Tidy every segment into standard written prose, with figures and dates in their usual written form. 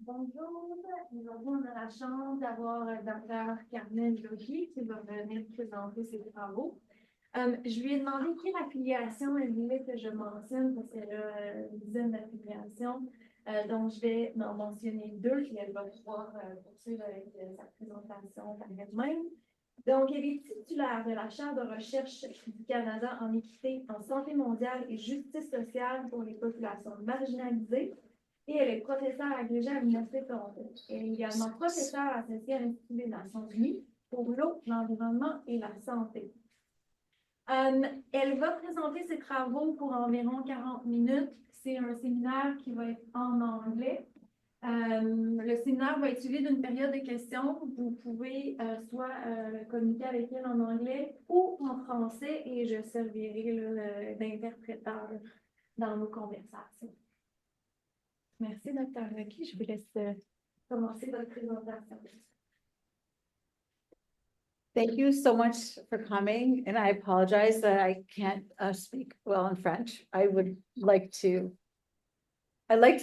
Bonjour, aujourd'hui on a la chance d'avoir Dr. Logie qui va venir présenter ses travaux. Je lui ai demandé quelle affiliation elle voulait que je mentionne parce qu'elle a une dizaine d'affiliations, donc je vais en mentionner deux et elle va pouvoir poursuivre avec sa présentation par elle-même. Donc, elle est titulaire de la chaire de recherche du Canada en équité, en santé mondiale et justice sociale pour les populations marginalisées. Et elle est professeure agrégée à l'Université de Toronto. Elle est également professeure associée à l'Institut des Nations Unies pour l'eau, l'environnement et la santé. Elle va présenter ses travaux pour environ 40 minutes. C'est un séminaire qui va être en anglais. Le séminaire va être suivi d'une période de questions. Vous pouvez soit communiquer avec elle en anglais ou en français et je servirai d'interpréteur dans nos conversations. Merci, Dr. Rocky. Je vous laisse commencer votre présentation. Thank you so much for coming, and I apologize that I can't speak well in French. I'd like to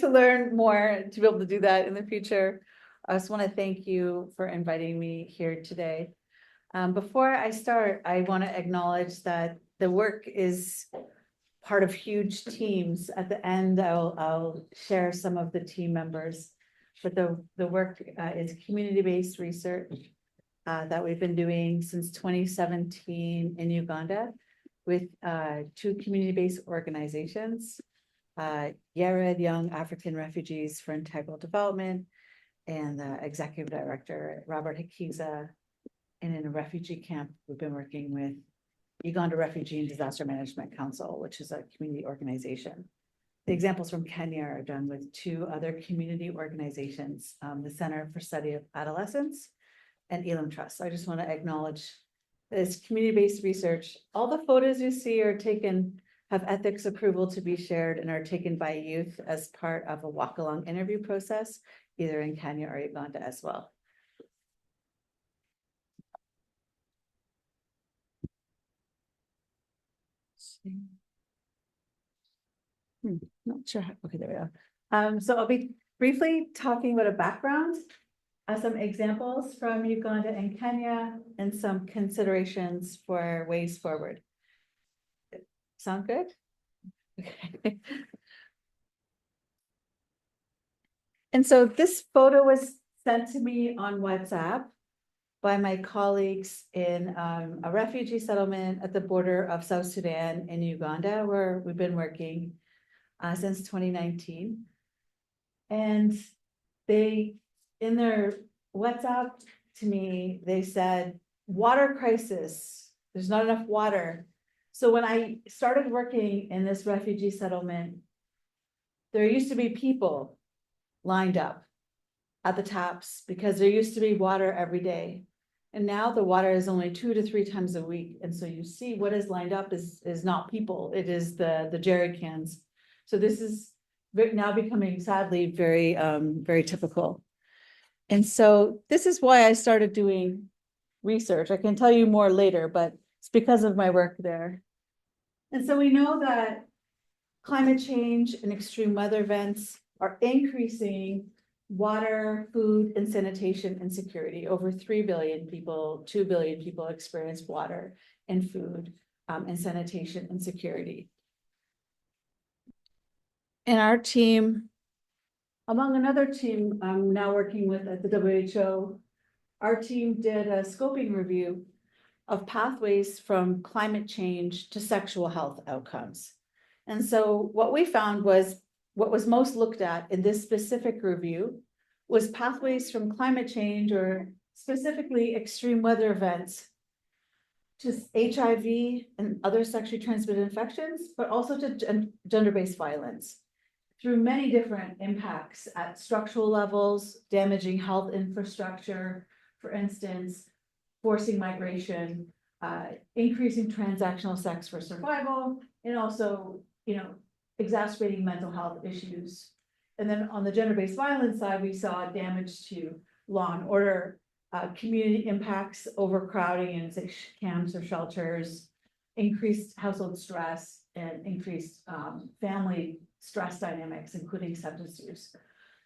learn more to be able to do that in the future. I just want to thank you for inviting me here today. Before I start, I want to acknowledge that the work is part of huge teams. At the end, I'll share some of the team members, but the work is community-based research that we've been doing since 2017 in Uganda with two community-based organizations, Yared Young African Refugees for Integral Development and the Executive Director, Robert Hikiza. And in a refugee camp, we've been working with Uganda Refugee and Disaster Management Council, which is a community organization. The examples from Kenya are done with two other community organizations, the Center for Study of Adolescents and Elam Trust. So I just want to acknowledge this community-based research. All the photos you see are taken, have ethics approval to be shared and are taken by youth as part of a walk-along interview process, either in Kenya or Uganda as well. Not sure. Okay, there we go. So I'll be briefly talking about a background, some examples from Uganda and Kenya, and some considerations for ways forward. Sound good? Okay. And so this photo was sent to me on WhatsApp by my colleagues in a refugee settlement at the border of South Sudan in Uganda, where we've been working since 2019. And they, in their WhatsApp to me, they said, water crisis, there's not enough water. So when I started working in this refugee settlement, there used to be people lined up at the taps because there used to be water every day. And now the water is only 2 to 3 times a week. And so you see what is lined up is not people, it is the jerry cans. So this is now becoming sadly very, very typical. And so this is why I started doing research. I can tell you more later, but it's because of my work there. And so we know that climate change and extreme weather events are increasing water, food, and sanitation insecurity. Over 3 billion people, 2 billion people experience water and food and sanitation insecurity. And our team, among another team I'm now working with at the WHO, our team did a scoping review of pathways from climate change to sexual health outcomes. And so what we found was what was most looked at in this specific review was pathways from climate change, or specifically extreme weather events, to HIV and other sexually transmitted infections, but also to gender-based violence, through many different impacts at structural levels, damaging health infrastructure, for instance, forcing migration, increasing transactional sex for survival, and also, exacerbating mental health issues. And then on the gender-based violence side, we saw damage to law and order, community impacts, overcrowding in camps or shelters, increased household stress, and increased family stress dynamics, including substance use.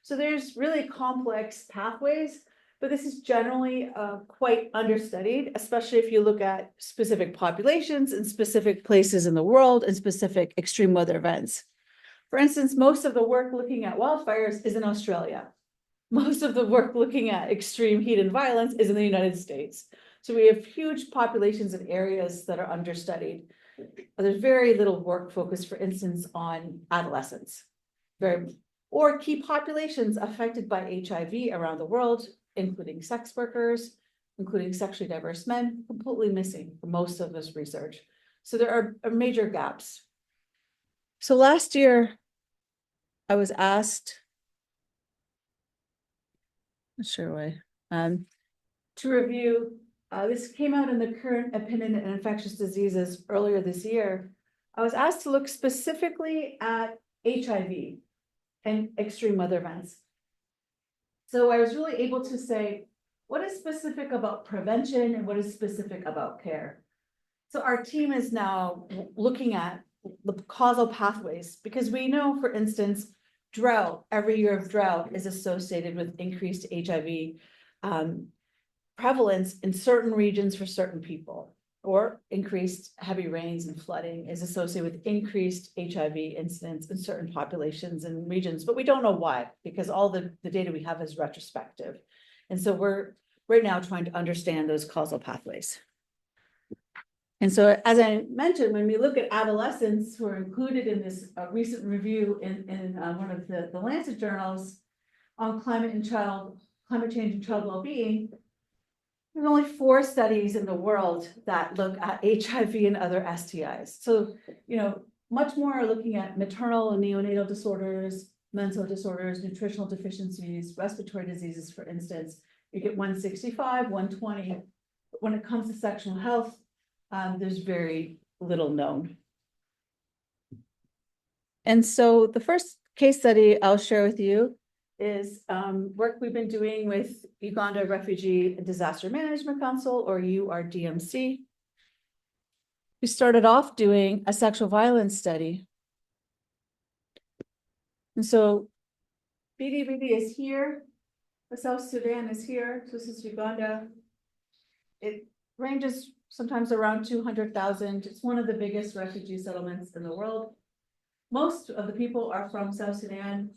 So there's really complex pathways, but this is generally quite understudied, especially if you look at specific populations and specific places in the world and specific extreme weather events. For instance, most of the work looking at wildfires is in Australia. Most of the work looking at extreme heat and violence is in the United States. So we have huge populations in areas that are understudied. There's very little work focused, for instance, on adolescents, or key populations affected by HIV around the world, including sex workers, including sexually diverse men, completely missing from most of this research. So there are major gaps. So last year, I was asked, not sure why, to review, this came out in the current opinion in infectious diseases earlier this year. I was asked to look specifically at HIV and extreme weather events. So I was really able to say, what is specific about prevention and what is specific about care? So our team is now looking at the causal pathways, because we know, for instance, drought, every year of drought is associated with increased HIV prevalence in certain regions for certain people, or increased heavy rains and flooding is associated with increased HIV incidence in certain populations and regions, but we don't know why, because all the data we have is retrospective. And so we're right now trying to understand those causal pathways. And so, as I mentioned, when we look at adolescents who are included in this recent review in one of the Lancet journals on climate change and child well-being, there's only 4 studies in the world that look at HIV and other STIs. So, much more are looking at maternal and neonatal disorders, mental disorders, nutritional deficiencies, respiratory diseases, for instance. You get 165, 120. But when it comes to sexual health, there's very little known. And so the first case study I'll share with you is work we've been doing with Uganda Refugee and Disaster Management Council, or URDMC. We started off doing a sexual violence study. And so Bidi Bidi is here, the South Sudan is here, so this is Uganda. It ranges sometimes around 200,000. It's one of the biggest refugee settlements in the world. Most of the people are from South Sudan.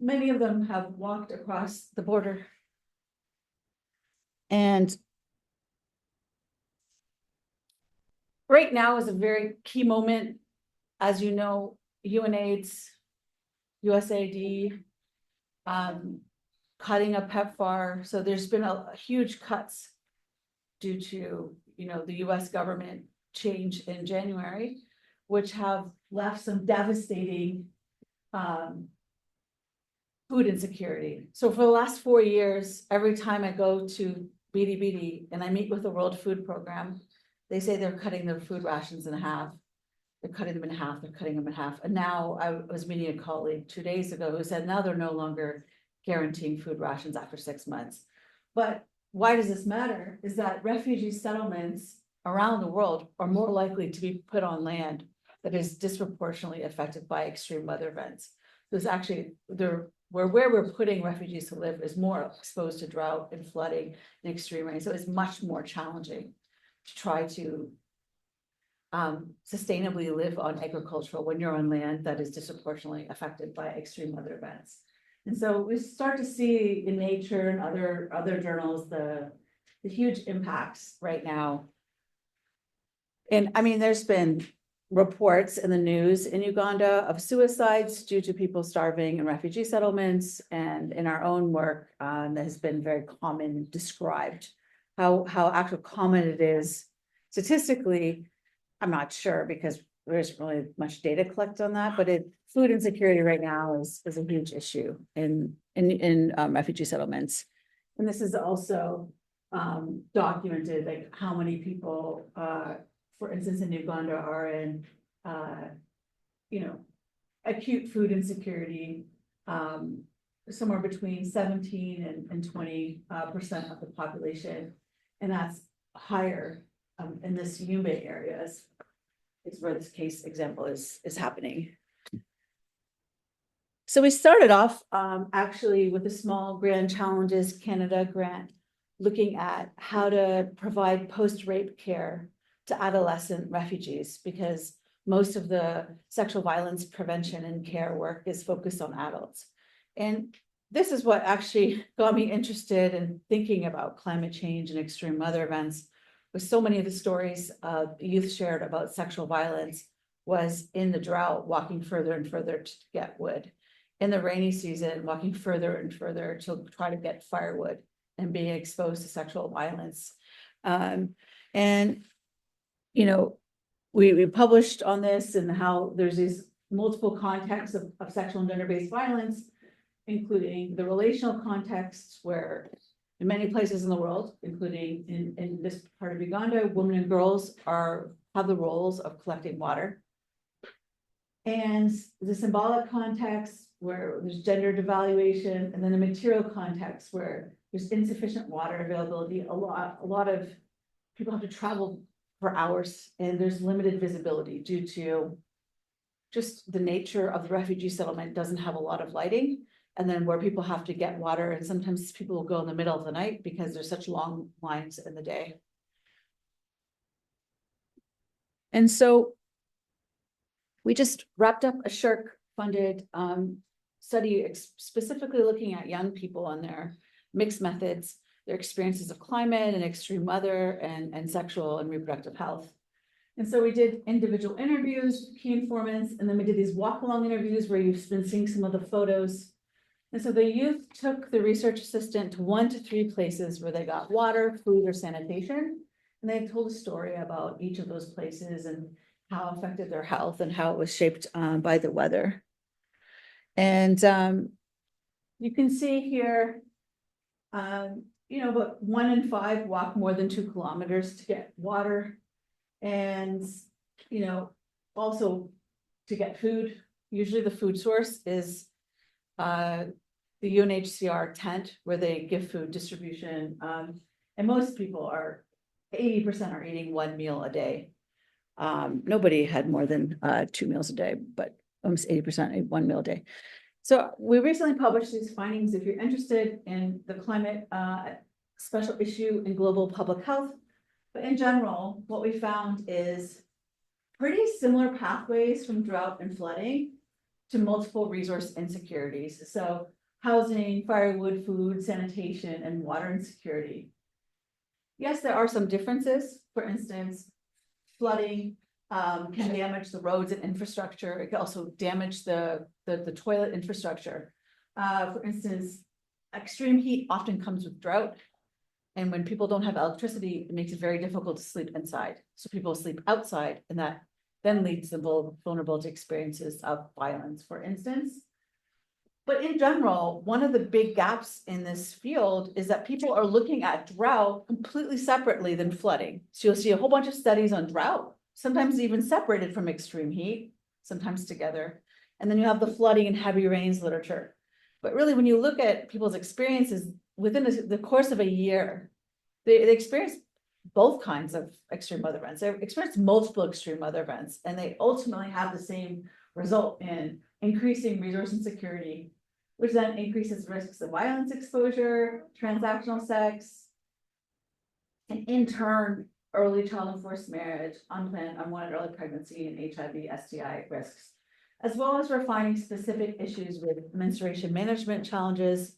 Many of them have walked across the border. And right now is a very key moment. As you know, UNAIDS, USAID, cutting a PEPFAR. So there's been a huge cuts due to the US government change in January, which have left some devastating food insecurity. So for the last 4 years, every time I go to Bidi Bidi and I meet with the World Food Program, they say they're cutting their food rations in half. They're cutting them in half, they're cutting them in half. And now I was meeting a colleague 2 days ago who said now they're no longer guaranteeing food rations after 6 months. But why does this matter? Is that refugee settlements around the world are more likely to be put on land that is disproportionately affected by extreme weather events. There's actually, where we're putting refugees to live is more exposed to drought and flooding and extreme rain. So it's much more challenging to try to sustainably live on agricultural when you're on land that is disproportionately affected by extreme weather events. And so we start to see in Nature and other journals the huge impacts right now. And I mean, there's been reports in the news in Uganda of suicides due to people starving in refugee settlements, and in our own work that has been very common described how actually common it is statistically. I'm not sure because there isn't really much data collected on that, but food insecurity right now is a huge issue in refugee settlements. And this is also documented, like how many people, for instance, in Uganda are in, acute food insecurity, somewhere between 17 and 20% of the population, and that's higher in this Yumbe areas is where this case example is happening. So we started off actually with a small Grand Challenges Canada grant, looking at how to provide post-rape care to adolescent refugees, because most of the sexual violence prevention and care work is focused on adults. And this is what actually got me interested in thinking about climate change and extreme weather events, with so many of the stories youth shared about sexual violence was in the drought, walking further and further to get wood. In the rainy season, walking further and further to try to get firewood and being exposed to sexual violence. And, you know, we published on this and how there's these multiple contexts of sexual and gender-based violence, including the relational context where in many places in the world, including in this part of Uganda, women and girls have the roles of collecting water. And the symbolic context where there's gender devaluation, and then the material context where there's insufficient water availability. A lot of people have to travel for hours and there's limited visibility due to just the nature of the refugee settlement doesn't have a lot of lighting. And then where people have to get water, and sometimes people will go in the middle of the night because there's such long lines in the day. And so we just wrapped up a SSHRC-funded study specifically looking at young people and their mixed methods, their experiences of climate and extreme weather and sexual and reproductive health. And so we did individual interviews, key informants, and then we did these walk-along interviews where you've been seeing some of the photos. And so the youth took the research assistant to 1 to 3 places where they got water, food, or sanitation. And they told a story about each of those places and how it affected their health and how it was shaped by the weather. And you can see here, about 1 in 5 walk more than 2 kilometers to get water. And, also to get food. Usually the food source is the UNHCR tent where they give food distribution. And most people 80% are eating 1 meal a day. Nobody had more than 2 meals a day, but almost 80% ate 1 meal a day. So we recently published these findings. If you're interested in the climate special issue in global public health, but in general, what we found is pretty similar pathways from drought and flooding to multiple resource insecurities. So housing, firewood, food, sanitation, and water insecurity. Yes, there are some differences. For instance, flooding can damage the roads and infrastructure. It can also damage the toilet infrastructure. For instance, extreme heat often comes with drought. And when people don't have electricity, it makes it very difficult to sleep inside. So people sleep outside, and that then leads to vulnerable to experiences of violence, for instance. But in general, one of the big gaps in this field is that people are looking at drought completely separately than flooding. So you'll see a whole bunch of studies on drought, sometimes even separated from extreme heat, sometimes together. And then you have the flooding and heavy rains literature. But really, when you look at people's experiences within the course of a year, they experience both kinds of extreme weather events. They experience multiple extreme weather events, and they ultimately have the same result in increasing resource insecurity, which then increases risks of violence exposure, transactional sex, and in turn, early child and forced marriage, unplanned, unwanted early pregnancy, and HIV, STI risks, as well as we're finding specific issues with menstruation management challenges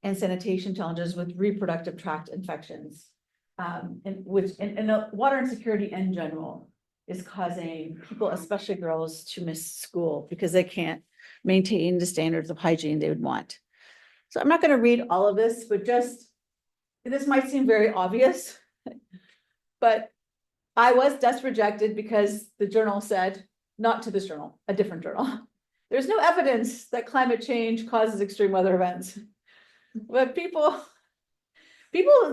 and sanitation challenges with reproductive tract infections, and water insecurity in general is causing people, especially girls, to miss school because they can't maintain the standards of hygiene they would want. So I'm not going to read all of this, but this might seem very obvious, but I was just rejected because the journal said, not to this journal, a different journal. There's no evidence that climate change causes extreme weather events. But people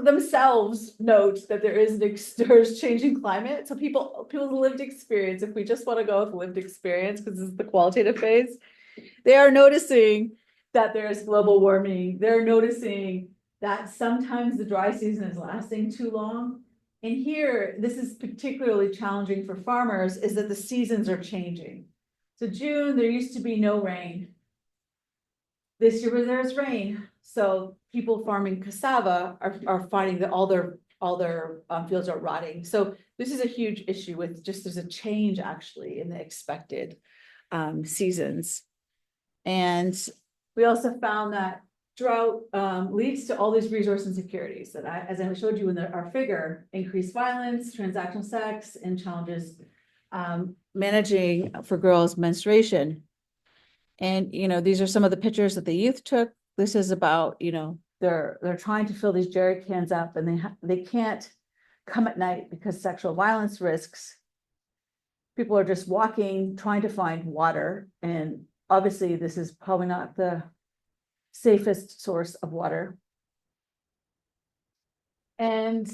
themselves note that there's changing climate. So people's lived experience, if we just want to go with lived experience, because this is the qualitative phase, they are noticing that there's global warming. They're noticing that sometimes the dry season is lasting too long. And here, this is particularly challenging for farmers, is that the seasons are changing. So June, there used to be no rain. this year when there's rain, so people farming cassava are finding that all their fields are rotting. So this is a huge issue with just there's a change actually in the expected seasons. And we also found that drought leads to all these resource insecurities that as I showed you in our figure, increased violence, transactional sex, and challenges managing for girls' menstruation. And, these are some of the pictures that the youth took. This is about, they're trying to fill these jerry cans up and they can't come at night because sexual violence risks. People are just walking, trying to find water. And obviously this is probably not the safest source of water. And,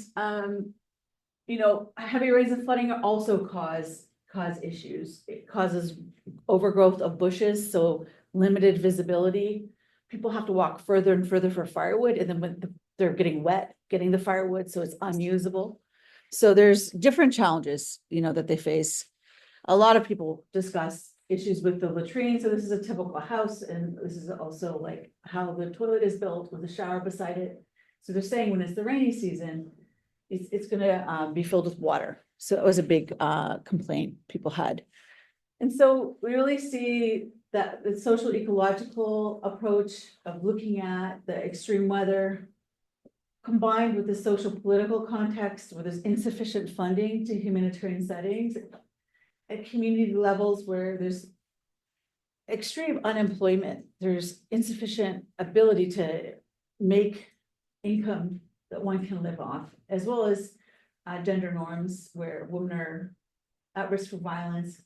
heavy rains and flooding also cause issues. It causes overgrowth of bushes, so limited visibility. People have to walk further and further for firewood, and then when they're getting wet, getting the firewood, so it's unusable. So there's different challenges, that they face. A lot of people discuss issues with the latrine. So this is a typical house, and this is also like how the toilet is built with a shower beside it. So they're saying when it's the rainy season, it's going to be filled with water. So it was a big complaint people had. And so we really see that the social ecological approach of looking at the extreme weather combined with the social political context where there's insufficient funding to humanitarian settings at community levels where there's extreme unemployment, there's insufficient ability to make income that one can live off, as well as gender norms where women are at risk for violence.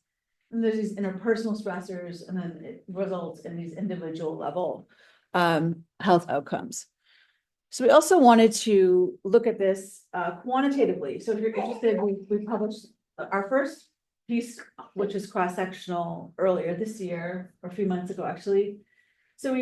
And there's these interpersonal stressors, and then it results in these individual level health outcomes. So we also wanted to look at this quantitatively. So if you're interested, we published our first piece, which is cross-sectional earlier this year, or a few months ago, actually. So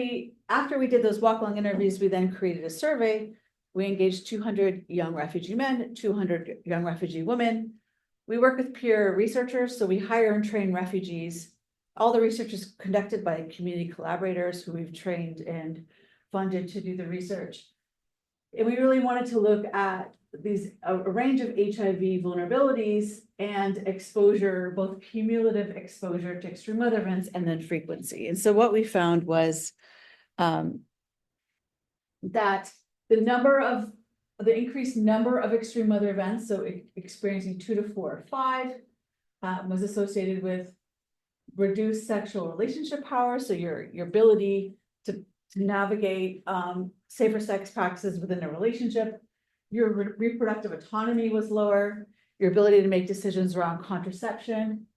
after we did those walk-along interviews, we then created a survey. We engaged 200 young refugee men, 200 young refugee women. We work with peer researchers, so we hire and train refugees. All the research is conducted by community collaborators who we've trained and funded to do the research. And we really wanted to look at a range of HIV vulnerabilities and exposure, both cumulative exposure to extreme weather events and then frequency. And so what we found was that the increased number of extreme weather events, so experiencing 2 to 4 or 5, was associated with reduced sexual relationship power, so your ability to navigate safer sex practices within a relationship. Your reproductive autonomy was lower, your ability to make decisions around contraception,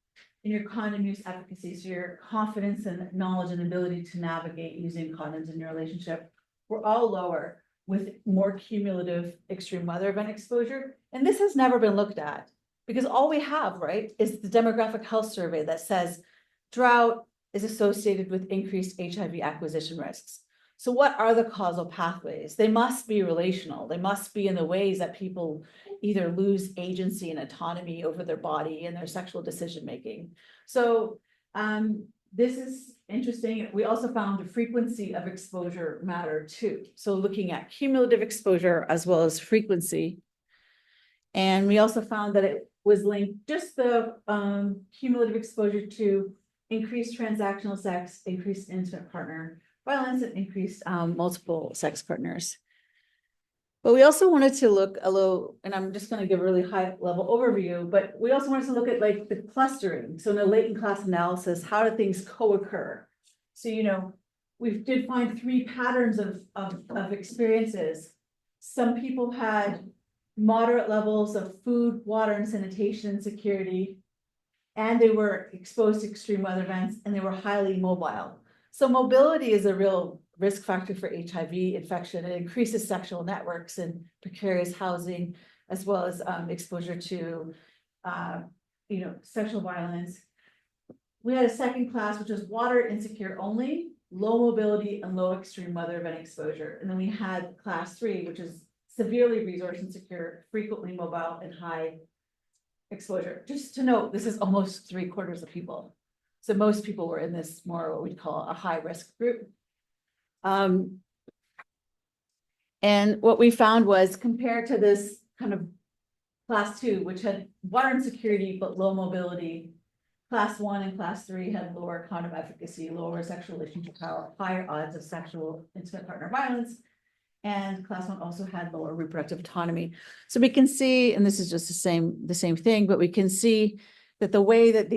and your condom use efficacy, so your confidence and knowledge and ability to navigate using condoms in your relationship were all lower with more cumulative extreme weather event exposure. And this has never been looked at because all we have, right, is the demographic health survey that says drought is associated with increased HIV acquisition risks. So what are the causal pathways? They must be relational. They must be in the ways that people either lose agency and autonomy over their body and their sexual decision-making. So this is interesting. We also found the frequency of exposure mattered too. So looking at cumulative exposure as well as frequency. And we also found that it was linked just the cumulative exposure to increased transactional sex, increased intimate partner violence, and increased multiple sex partners. But we also wanted to look a little, and I'm just going to give a really high level overview, but we also wanted to look at like the clustering. So in a latent class analysis, how do things co-occur? So, we did find 3 patterns of experiences. Some people had moderate levels of food, water, and sanitation insecurity, and they were exposed to extreme weather events, and they were highly mobile. So mobility is a real risk factor for HIV infection. It increases sexual networks and precarious housing, as well as exposure to, sexual violence. We had a second class, which was water insecure only, low mobility and low extreme weather event exposure. And then we had class 3, which is severely resource insecure, frequently mobile, and high exposure. Just to note, this is almost 3/4 of people. So most people were in this more what we'd call a high risk group. And what we found was compared to this kind of class 2, which had water insecurity but low mobility, class 1 and class 3 had lower cognitive efficacy, lower sexual relationship power, higher odds of sexual intimate partner violence, and class 1 also had lower reproductive autonomy. So we can see, and this is just the same thing, but we can see that the way that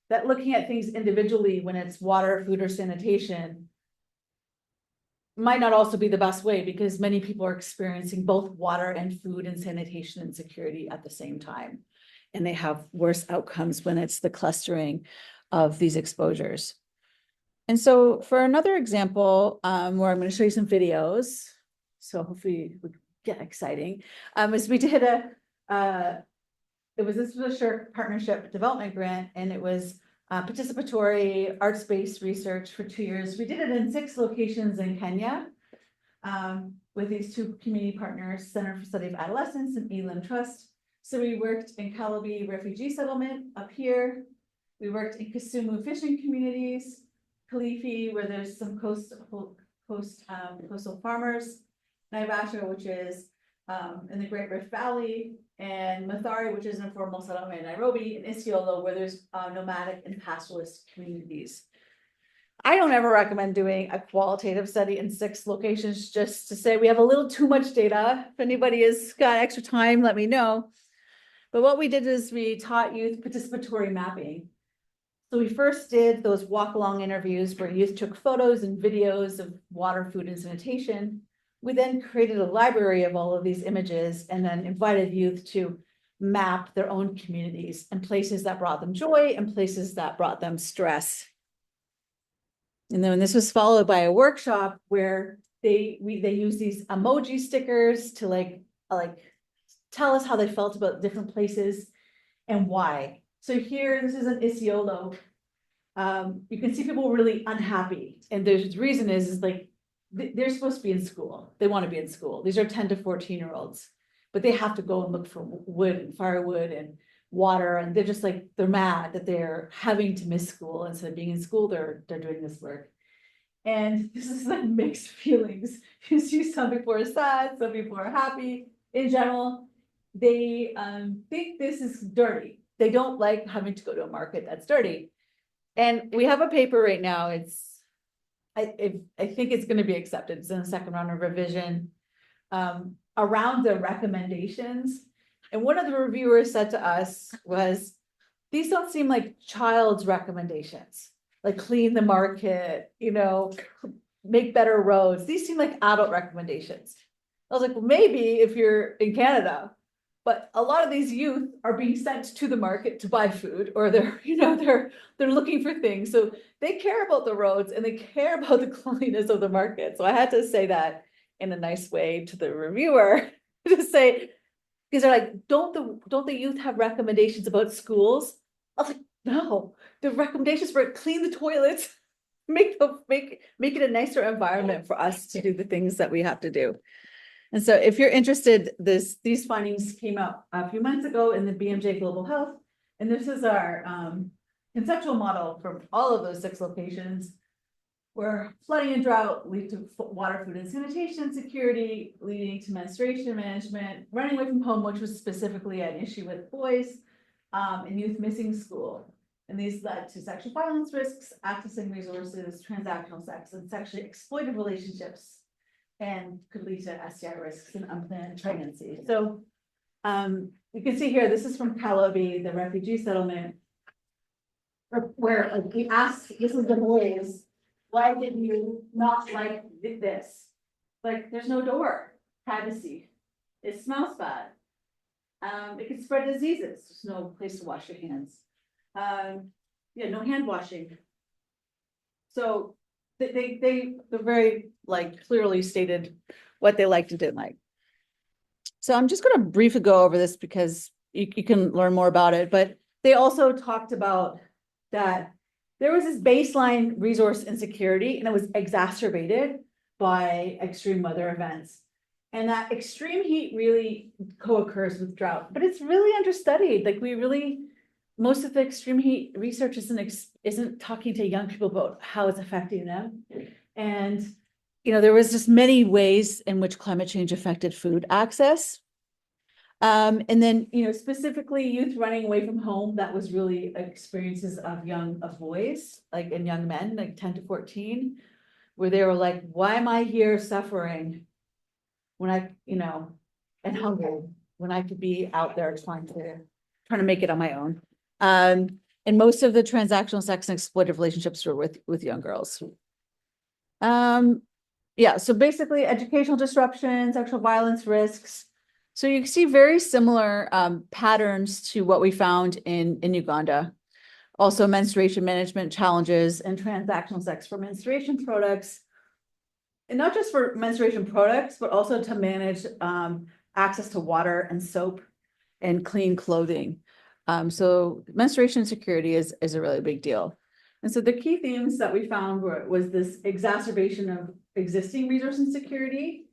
that looking at things individually when it's water, food, or sanitation might not also be the best way, because many people are experiencing both water and food and sanitation insecurity at the same time. And they have worse outcomes when it's the clustering of these exposures. And so for another example, where I'm going to show you some videos, so hopefully we get exciting, is we did this was a SURE partnership development grant, and it was participatory arts-based research for 2 years. We did it in 6 locations in Kenya with these 2 community partners, Center for Study of Adolescents and Elam Trust. So we worked in Kalabi refugee settlement up here. We worked in Kisumu fishing communities, Kilifi, where there's some coastal farmers, Naivasha, which is in the Great Rift Valley, and Mathare, which is an informal settlement in Nairobi, and Isiolo, where there's nomadic and pastoralist communities. I don't ever recommend doing a qualitative study in 6 locations, just to say we have a little too much data. If anybody has got extra time, let me know. But what we did is we taught youth participatory mapping. So we first did those walk-along interviews where youth took photos and videos of water, food, and sanitation. We then created a library of all of these images and then invited youth to map their own communities and places that brought them joy and places that brought them stress. And then this was followed by a workshop where they use these emoji stickers to like tell us how they felt about different places and why. So here, this is an Isiolo. You can see people really unhappy, and the reason is like they're supposed to be in school. They want to be in school. These are 10 to 14-year-olds, but they have to go and look for wood and firewood and water, and they're just like, they're mad that they're having to miss school instead of being in school. They're doing this work, and this is like mixed feelings. You see, some people are sad, some people are happy. In general, they think this is dirty. They don't like having to go to a market that's dirty. And we have a paper right now. I think it's going to be accepted. It's in the second round of revision around the recommendations. And one of the reviewers said to us was, these don't seem like child's recommendations, like clean the market, make better roads. These seem like adult recommendations. I was like, well, maybe if you're in Canada, but a lot of these youth are being sent to the market to buy food, or they're looking for things. So they care about the roads and they care about the cleanliness of the market. So I had to say that in a nice way to the reviewer to say, because they're like, don't the youth have recommendations about schools? I was like, no, the recommendations were clean the toilets, make it a nicer environment for us to do the things that we have to do. And so if you're interested, these findings came out a few months ago in the BMJ Global Health. And this is our conceptual model from all of those 6 locations, where flooding and drought lead to water, food, and sanitation security, leading to menstruation management, running away from home, which was specifically an issue with boys, and youth missing school. And these led to sexual violence risks, accessing resources, transactional sex, and sexually exploitive relationships, and could lead to STI risks and unplanned pregnancy. So you can see here, this is from Kalabi, the refugee settlement, where we asked, this is the boys, why did you not like this? Like, there's no door, privacy. It smells bad. It can spread diseases. There's no place to wash your hands. No hand washing. So they're very clearly stated what they liked and didn't like. So I'm just going to briefly go over this because you can learn more about it. But they also talked about that there was this baseline resource insecurity, and it was exacerbated by extreme weather events. And that extreme heat really co-occurs with drought, but it's really understudied. Most of the extreme heat research isn't talking to young people about how it's affecting them. And there was just many ways in which climate change affected food access. And then, specifically youth running away from home, that was really experiences of boys, like, and young men, like 10 to 14, where they were like, why am I here suffering when and hungry, when I could be out there trying to make it on my own. And most of the transactional sex and exploitative relationships were with young girls. Yeah, so basically educational disruption, sexual violence risks. So you can see very similar patterns to what we found in Uganda. Also menstruation management challenges and transactional sex for menstruation products. And not just for menstruation products, but also to manage access to water and soap and clean clothing. So menstruation security is a really big deal. And so the key themes that we found was this exacerbation of existing resource insecurity,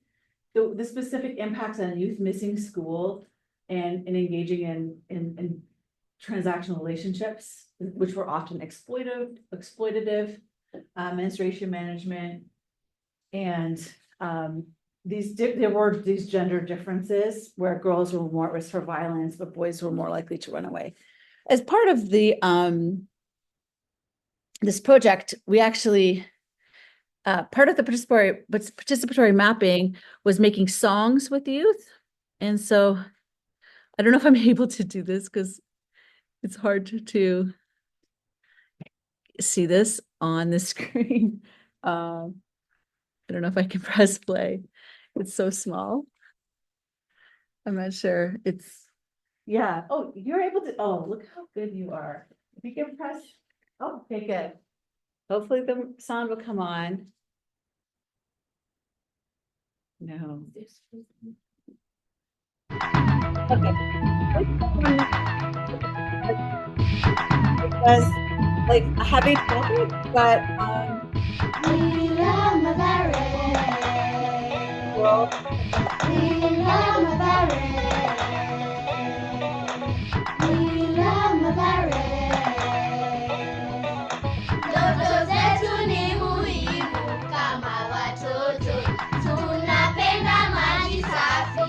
the specific impacts on youth missing school and engaging in transactional relationships, which were often exploitative, menstruation management, and there were these gender differences where girls were more at risk for violence, but boys were more likely to run away. As part of the this project, we actually part of the participatory mapping was making songs with youth. And so I don't know if I'm able to do this because it's hard to see this on the screen. I don't know if I can press play. It's so small. I'm not sure. Yeah. Oh, you're able to, oh, look how good you are. If you can press, oh, okay, good. Hopefully the sound will come on. No. Okay. It was like a heavy topic, but well, Ndoto zetu ni muhimu kama watoto, tunapenda maji safi,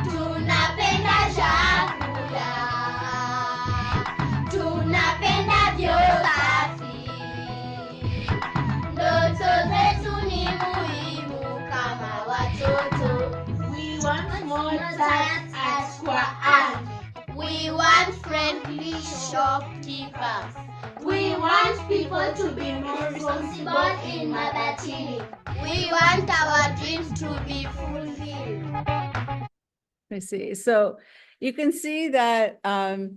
tunapenda chakula, tunapenda vyoo safi. Ndoto zetu ni muhimu kama watoto. We want more science at Quran. We want friendly shopkeepers. We want people to be more responsible in Mabatini. We want our dreams to be fulfilled. I see. So you can see that I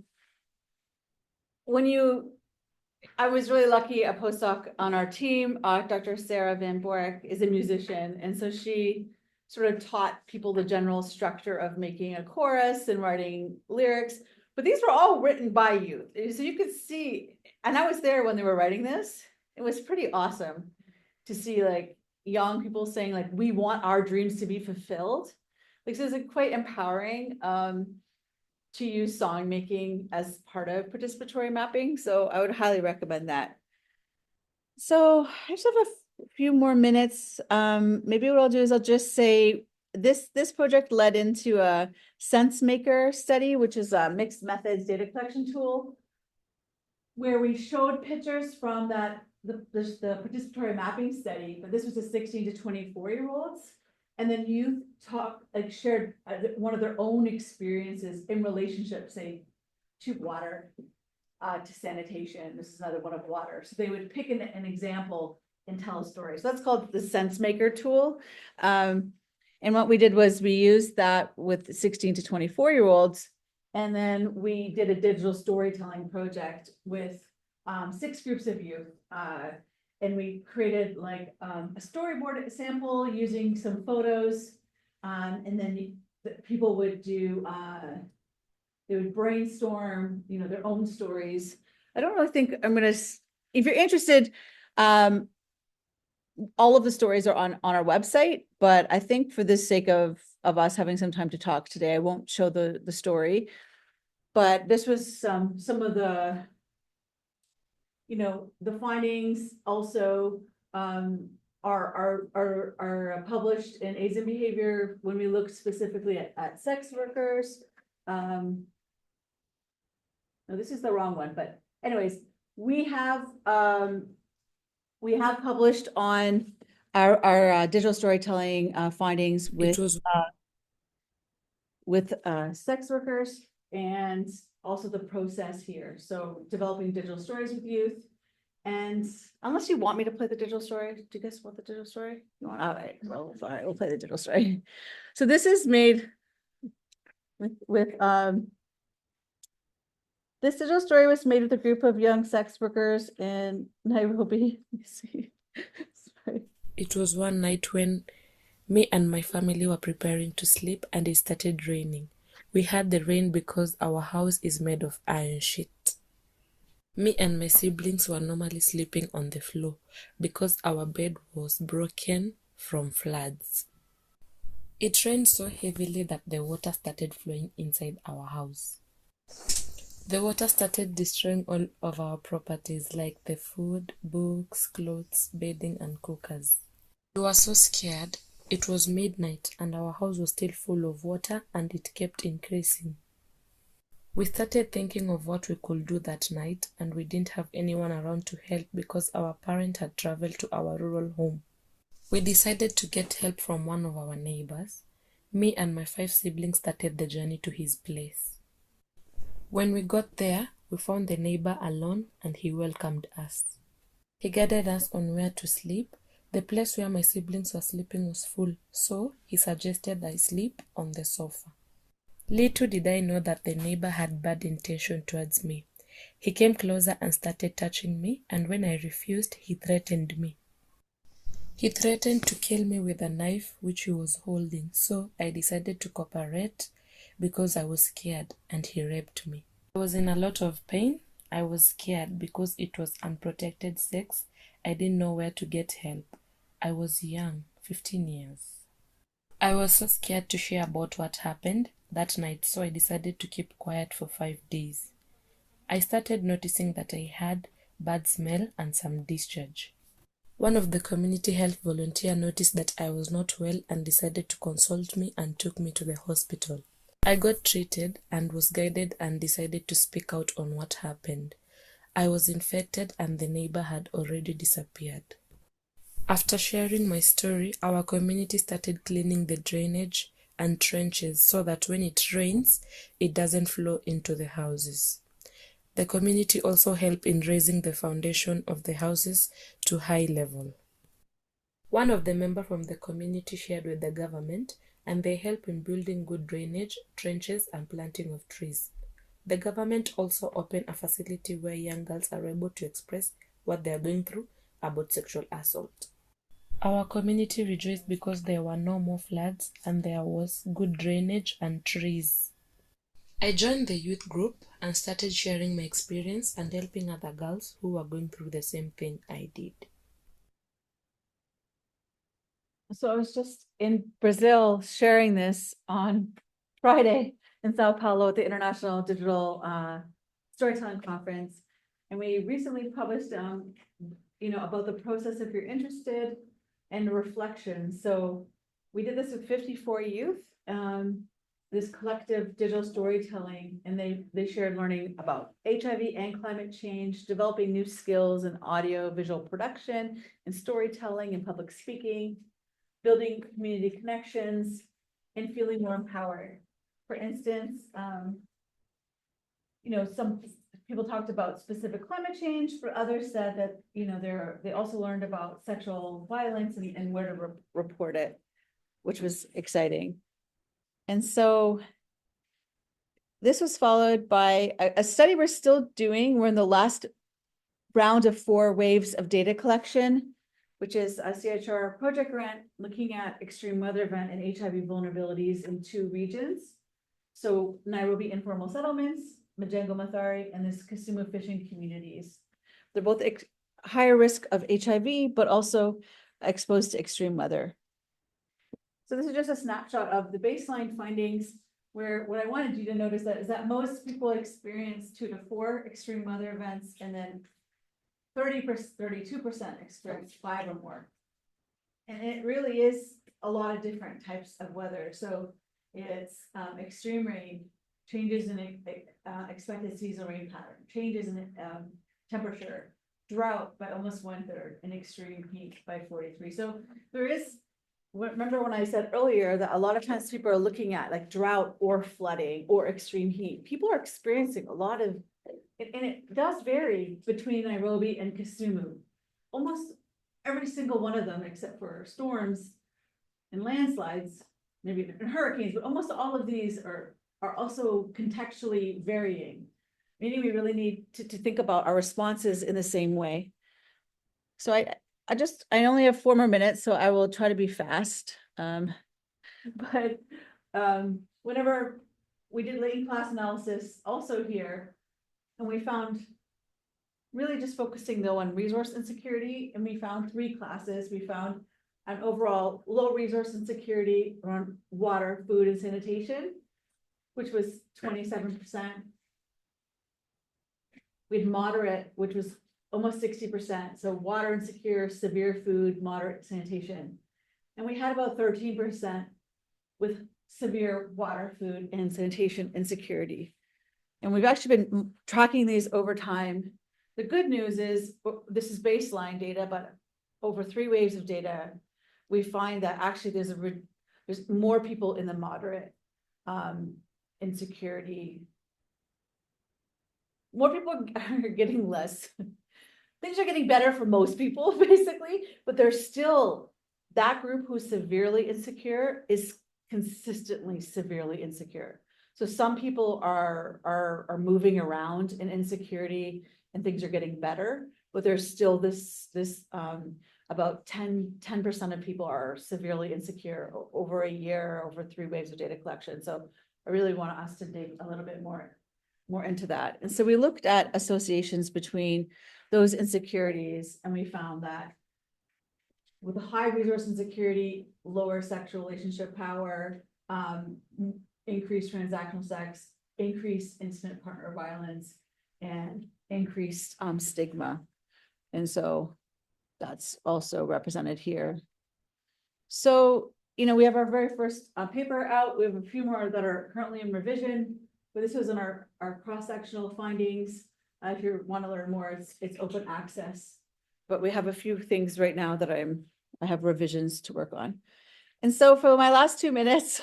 was really lucky, a postdoc on our team, Dr. Sarah Van Bork is a musician. And so she sort of taught people the general structure of making a chorus and writing lyrics, but these were all written by youth. So you could see, and I was there when they were writing this. It was pretty awesome to see like young people saying like, we want our dreams to be fulfilled. Like, so it's quite empowering to use song making as part of participatory mapping. So I would highly recommend that. So I just have a few more minutes. Maybe what I'll do is I'll just say this project led into a SenseMaker study, which is a mixed methods data collection tool, where we showed pictures from the participatory mapping study, but this was a 16 to 24-year-olds. And then youth shared one of their own experiences in relationship, say, to water, to sanitation. This is another one of water. So they would pick an example and tell a story. So that's called the SenseMaker tool. And what we did was we used that with 16 to 24-year-olds. And then we did a digital storytelling project with 6 groups of youth. And we created like a storyboard sample using some photos. And then people would do, they would brainstorm, their own stories. I don't really think I'm going to, if you're interested, all of the stories are on our website, but I think for the sake of us having some time to talk today, I won't show the story, but this was some of the findings. Also, are published in AIDS and Behavior when we look specifically at sex workers. No, this is the wrong one, but anyways, we have published on our digital storytelling findings with sex workers and also the process here. So developing digital stories with youth. And unless you want me to play the digital story, do you guys want the digital story? You want? All right, well, fine, we'll play the digital story. So this is made with this digital story was made with a group of young sex workers in Nairobi. Let me see. Sorry. It was one night when me and my family were preparing to sleep and it started raining. We had the rain because our house is made of iron sheet. Me and my siblings were normally sleeping on the floor because our bed was broken from floods. It rained so heavily that the water started flowing inside our house. The water started destroying all of our properties like the food, books, clothes, bedding and cookers. We were so scared. It was midnight and our house was still full of water and it kept increasing. We started thinking of what we could do that night and we didn't have anyone around to help because our parent had traveled to our rural home. We decided to get help from one of our neighbors. Me and my 5 siblings started the journey to his place. When we got there, we found the neighbor alone and he welcomed us. He guided us on where to sleep. The place where my siblings were sleeping was full, so he suggested I sleep on the sofa. Little did I know that the neighbor had bad intention towards me. He came closer and started touching me, and when I refused, he threatened me. He threatened to kill me with a knife which he was holding, so I decided to cooperate because I was scared and he raped me. I was in a lot of pain. I was scared because it was unprotected sex. I didn't know where to get help. I was young, 15 years. I was so scared to share about what happened that night, so I decided to keep quiet for 5 days. I started noticing that I had bad smell and some discharge. One of the community health volunteers noticed that I was not well and decided to consult me and took me to the hospital. I got treated and was guided and decided to speak out on what happened. I was infected and the neighbor had already disappeared. After sharing my story, our community started cleaning the drainage and trenches so that when it rains, it doesn't flow into the houses. The community also helped in raising the foundation of the houses to high level. One of the members from the community shared with the government and they help in building good drainage, trenches and planting of trees. The government also opened a facility where young girls are able to express what they are going through about sexual assault. Our community rejoiced because there were no more floods and there was good drainage and trees. I joined the youth group and started sharing my experience and helping other girls who were going through the same thing I did. So I was just in Brazil sharing this on Friday in Sao Paulo at the International Digital Storytelling Conference. And we recently published, about the process if you're interested and reflection. So we did this with 54 youth, this collective digital storytelling, and they shared learning about HIV and climate change, developing new skills in audio, visual production, and storytelling and public speaking, building community connections, and feeling more empowered. For instance, some people talked about specific climate change, but others said that, they also learned about sexual violence and where to report it, which was exciting. And so this was followed by a study we're still doing. We're in the last round of 4 waves of data collection, which is a CHR project grant looking at extreme weather event and HIV vulnerabilities in 2 regions. So Nairobi informal settlements, Majengo Mathari, and this Kisumu fishing communities. They're both higher risk of HIV, but also exposed to extreme weather. So this is just a snapshot of the baseline findings, where what I wanted you to notice is that most people experience 2 to 4 extreme weather events, and then 32% experience 5 or more. And it really is a lot of different types of weather. So it's extreme rain, changes in expected seasonal rain pattern, changes in temperature, drought by almost 1/3, and extreme heat by 43. So there is, remember when I said earlier that a lot of times people are looking at like drought or flooding or extreme heat. People are experiencing a lot of, and it does vary between Nairobi and Kisumu. Almost every single one of them, except for storms and landslides, maybe even hurricanes, but almost all of these are also contextually varying. Meaning we really need to think about our responses in the same way. So I only have 4 more minutes, so I will try to be fast. But whenever we did late class analysis also here, and we found really just focusing though on resource insecurity, and we found 3 classes. We found an overall low resource insecurity around water, food, and sanitation, which was 27%. We had moderate, which was almost 60%. So water insecure, severe food, moderate sanitation. And we had about 13% with severe water, food, and sanitation insecurity. And we've actually been tracking these over time. The good news is this is baseline data, but over 3 waves of data, we find that actually there's more people in the moderate insecurity. More people are getting less. Things are getting better for most people, basically, but there's still that group who's severely insecure is consistently severely insecure. So some people are moving around in insecurity and things are getting better, but there's still this about 10% of people are severely insecure over a year, over 3 waves of data collection. So I really want us to dig a little bit more into that. And so we looked at associations between those insecurities, and we found that with a high resource insecurity, lower sexual relationship power, increased transactional sex, increased intimate partner violence, and increased stigma. And so that's also represented here. So, we have our very first paper out. We have a few more that are currently in revision, but this was in our cross-sectional findings. If you want to learn more, it's open access. But we have a few things right now that I have revisions to work on. And so for my last 2 minutes,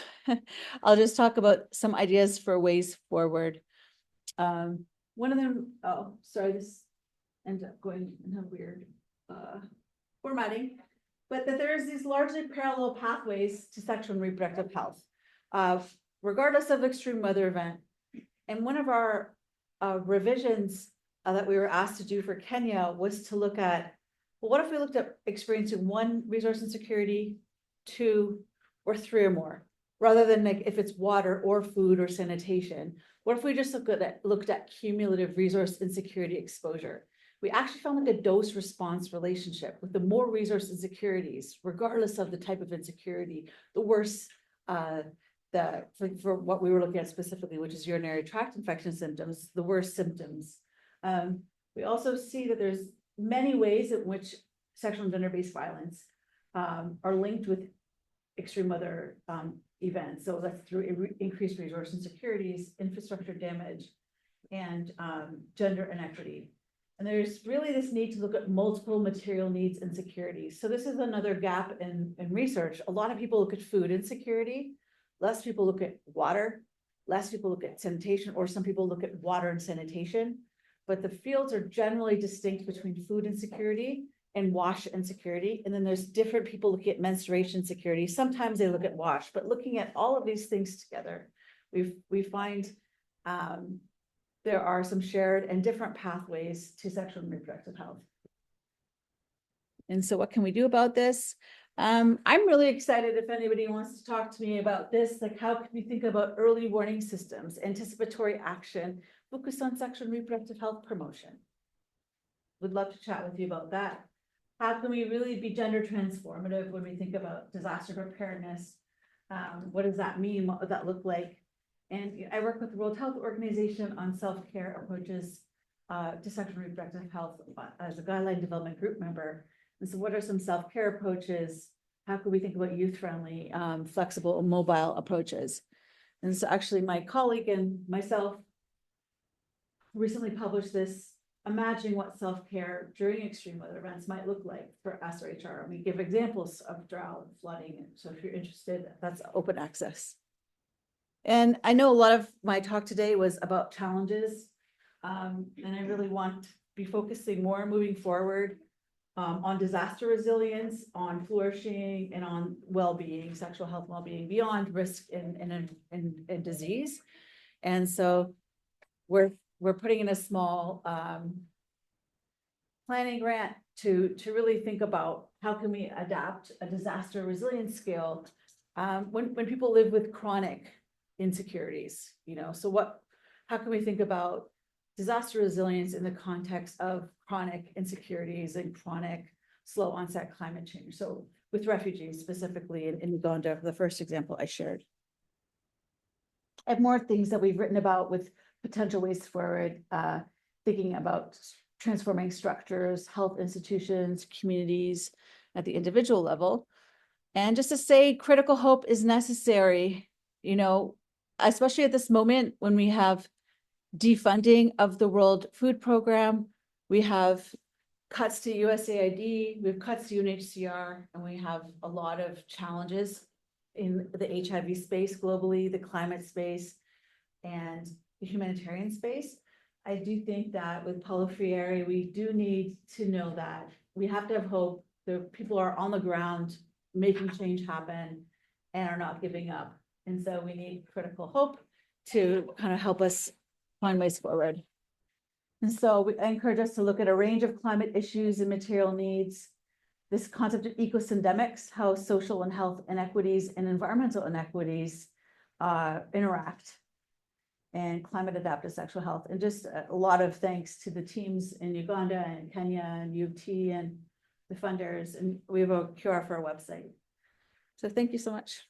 I'll just talk about some ideas for ways forward. One of them, this ends up going in a weird formatting, but that there's these largely parallel pathways to sexual and reproductive health, regardless of extreme weather event. And one of our revisions that we were asked to do for Kenya was to look at, well, what if we looked at experiencing 1 resource insecurity, 2, or 3 or more, rather than like if it's water or food or sanitation. What if we just looked at cumulative resource insecurity exposure? We actually found like a dose response relationship with the more resource insecurities, regardless of the type of insecurity, the worse for what we were looking at specifically, which is urinary tract infection symptoms, the worst symptoms. We also see that there's many ways in which sexual and gender-based violence are linked with extreme weather events. So that's through increased resource insecurities, infrastructure damage, and gender inequity. And there's really this need to look at multiple material needs insecurities. So this is another gap in research. A lot of people look at food insecurity, less people look at water, less people look at sanitation, or some people look at water and sanitation. But the fields are generally distinct between food insecurity and wash insecurity. And then there's different people looking at menstruation security. Sometimes they look at wash, but looking at all of these things together, we find there are some shared and different pathways to sexual and reproductive health. And so what can we do about this? I'm really excited if anybody wants to talk to me about this, like how can we think about early warning systems, anticipatory action, focus on sexual and reproductive health promotion. Would love to chat with you about that. How can we really be gender transformative when we think about disaster preparedness? What does that mean? What would that look like? And I work with the World Health Organization on self-care approaches to sexual and reproductive health as a guideline development group member. And so what are some self-care approaches how could we think about youth-friendly, flexible, mobile approaches? And so actually my colleague and myself recently published this, imagining what self-care during extreme weather events might look like for us or HR. And we give examples of drought and flooding. And so if you're interested, that's open access. And I know a lot of my talk today was about challenges. And I really want to be focusing more moving forward on disaster resilience, on flourishing, and on well-being, sexual health, well-being beyond risk and disease. And so we're putting in a small planning grant to really think about how can we adapt a disaster resilience skill when people live with chronic insecurities, so how can we think about disaster resilience in the context of chronic insecurities and chronic slow onset climate change? So with refugees specifically in Uganda, the first example I shared. I have more things that we've written about with potential ways forward, thinking about transforming structures, health institutions, communities at the individual level. And just to say, critical hope is necessary, especially at this moment when we have defunding of the World Food Program, we have cuts to USAID, we have cuts to UNHCR, and we have a lot of challenges in the HIV space globally, the climate space, and the humanitarian space. I do think that with Paulo Freire, we do need to know that we have to have hope. The people are on the ground making change happen and are not giving up. And so we need critical hope to kind of help us find ways forward. And so I encourage us to look at a range of climate issues and material needs, this concept of ecosystemics, how social and health inequities and environmental inequities interact, and climate adaptive sexual health. And just a lot of thanks to the teams in Uganda and Kenya and U of T and the funders. And we have a QR for our website. So thank you so much.